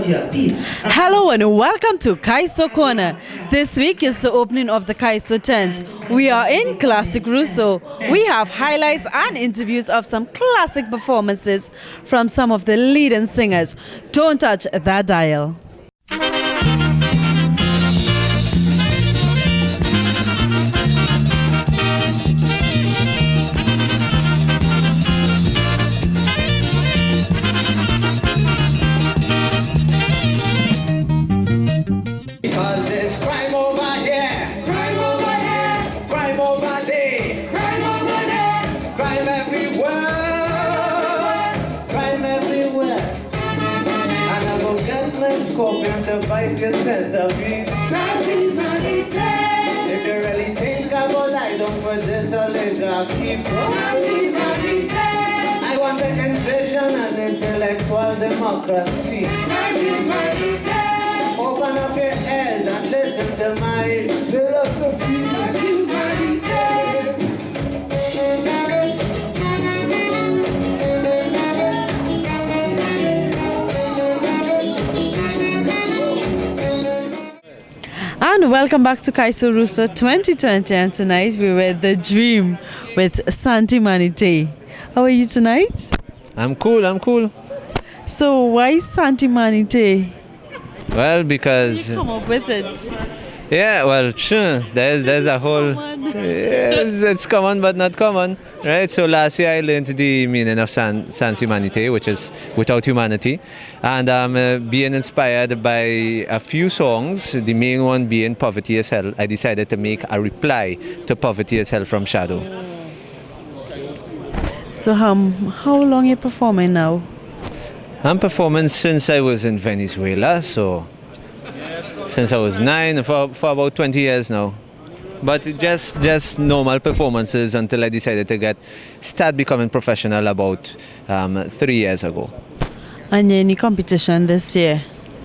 your piece. Hello and welcome to KAISO Corner. This week is the opening of the KAISO tent. We are in Classic Russo. We have highlights and interviews of some classic performances from some of the leading singers. Don't touch that dial. If you really think about life, don't put this a little keep going. I want a conviction and intellectual democracy. Open up your ears and listen to my philosophy. And welcome back to KAISO Russo 2020, and tonight we were The Dream with Santi Manite. How are you tonight? I'm cool. So why Santi Manite? Well, because You come up with it. yeah, well, sure. There's a whole it's common but not common, right? So last year I learned the meaning of sans humanité, which is without humanity, and being inspired by a few songs, the main one being Poverty is Hell. I decided to make a reply to Poverty is Hell from Shadow. So how long are you performing now? I'm performing since I was in Venezuela, so since I was 9 for about 20 years now. But just normal performances until I decided to start becoming professional about 3 years ago. And you're in the competition this year?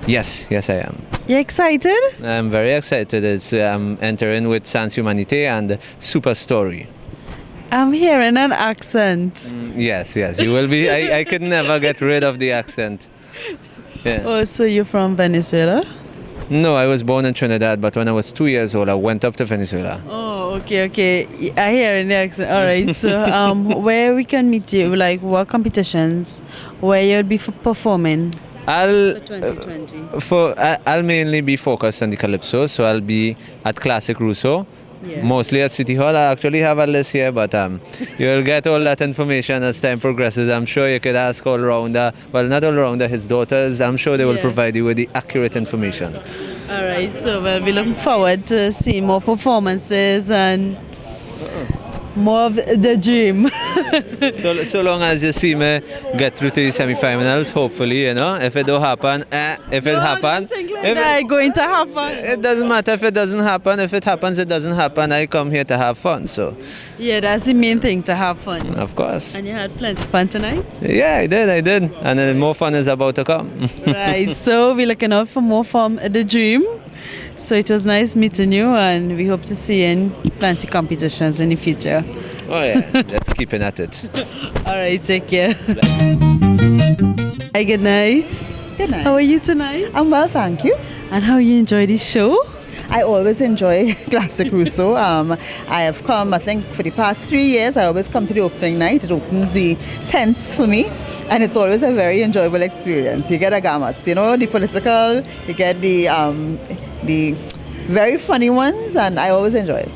Yes, I am. You excited? I'm very excited. I'm entering with Sans Humanité and Super Story. I'm hearing an accent. Yes, you will be. I could never get rid of the accent. Yeah. Oh, so you're from Venezuela? No, I was born in Trinidad, but when I was 2 years old, I went up to Venezuela. Oh, okay. I hear in the accent. All right. So, where we can meet you? Like, what competitions? Where you'll be performing? For 2020. I'll mainly be focused on the Calypso, so I'll be at Classic Russo. Yeah. Mostly at City Hall. I actually have a list here, but you'll get all that information as time progresses. I'm sure you could ask all-rounder, well, not all-rounder, his daughters. I'm sure they will provide you with the accurate information. All right, so we'll be looking forward to see more performances and more of The Dream. So long as you see me get through to the semi-finals, hopefully, if it don't happen, if it happens, going to happen. It doesn't matter if it doesn't happen. If it happens, it doesn't happen. I come here to have fun, so. Yeah, that's the main thing, to have fun. Of course. And you had plenty of fun tonight? Yeah, I did. And then more fun is about to come. Right, so we're looking out for more from The Dream. So it was nice meeting you, and we hope to see you in plenty competitions in the future. Oh yeah, let's keep at it. All right, take care. Hi, good night. Good night. How are you tonight? I'm well, thank you. And how you enjoy this show? I always enjoy Classic Russo. I have come, I think, for the past 3 years. I always come to the opening night. It opens the tents for me, and it's always a very enjoyable experience. You get a gamut, the political, you get the very funny ones, and I always enjoy it.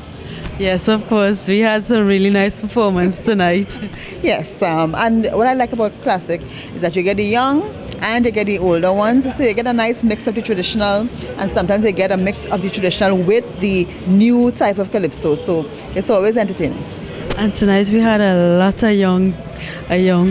Yes, of course. We had some really nice performance tonight. Yes, and what I like about Classic is that you get the young and you get the older ones, so you get a nice mix of the traditional, and sometimes you get a mix of the traditional with the new type of Calypso, so it's always entertaining. And tonight we had a lot of young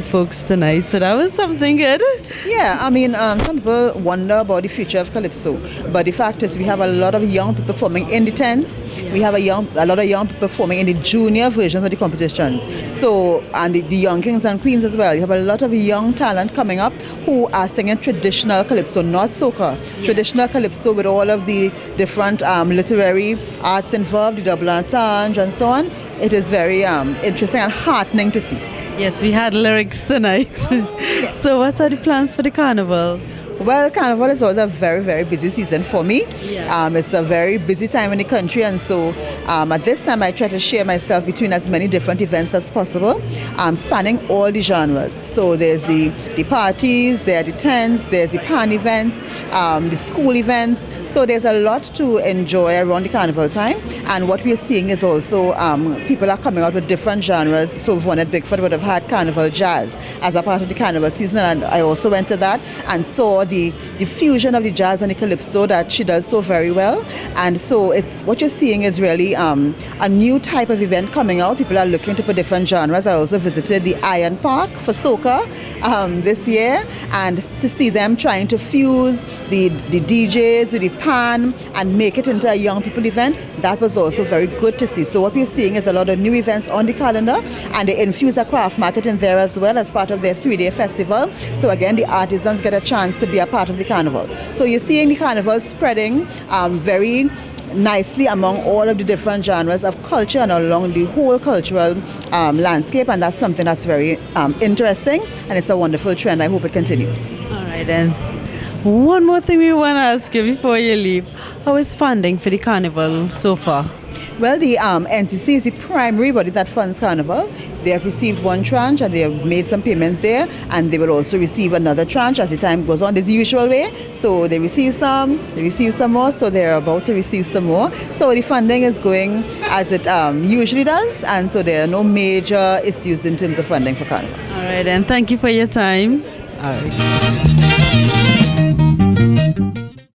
folks tonight, so that was something good. Yeah, I mean, some people wonder about the future of Calypso, but the fact is we have a lot of young people performing in the tents. Yes. We have a lot of young people performing in the junior versions of the competitions. So, and the young kings and queens as well. You have a lot of young talent coming up who are singing traditional Calypso, not soca. Yeah. Traditional Calypso with all of the different literary arts involved, the double entendre and so on. It is very interesting and heartening to see. Yes, we had lyrics tonight. So what are the plans for the carnival? Well, Carnival is always a very, very busy season for me. Yes. It's a very busy time in the country, and so at this time I try to share myself between as many different events as possible, spanning all the genres. So there's the parties, there are the tents, there's the pan events, the school events. So there's a lot to enjoy around the Carnival time, and what we're seeing is also people are coming out with different genres. So Yvonne at Bickford would have had Carnival Jazz as a part of the Carnival season, and I also went to that and saw the fusion of the jazz and the Calypso that she does so very well. And so it's what you're seeing is really a new type of event coming out. People are looking to put different genres. I also visited the Iron Park for soca this year, and to see them trying to fuse the DJs with the pan and make it into a young people event, that was also very good to see. So what we're seeing is a lot of new events on the calendar, and they infuse a craft market in there as well as part of their 3-day festival. So again, the artisans get a chance to be a part of the carnival. So you're seeing the carnival spreading very nicely among all of the different genres of culture and along the whole cultural landscape, and that's something that's very interesting, and it's a wonderful trend. I hope it continues. All right, then. One more thing we want to ask you before you leave. How is funding for the carnival so far? Well, the NCC is the primary body that funds Carnival. They have received one tranche and they have made some payments there, and they will also receive another tranche as the time goes on. This is the usual way. So they receive some more, so they're about to receive some more. So the funding is going as it usually does, and so there are no major issues in terms of funding for Carnival. All right, and thank you for your time. All right.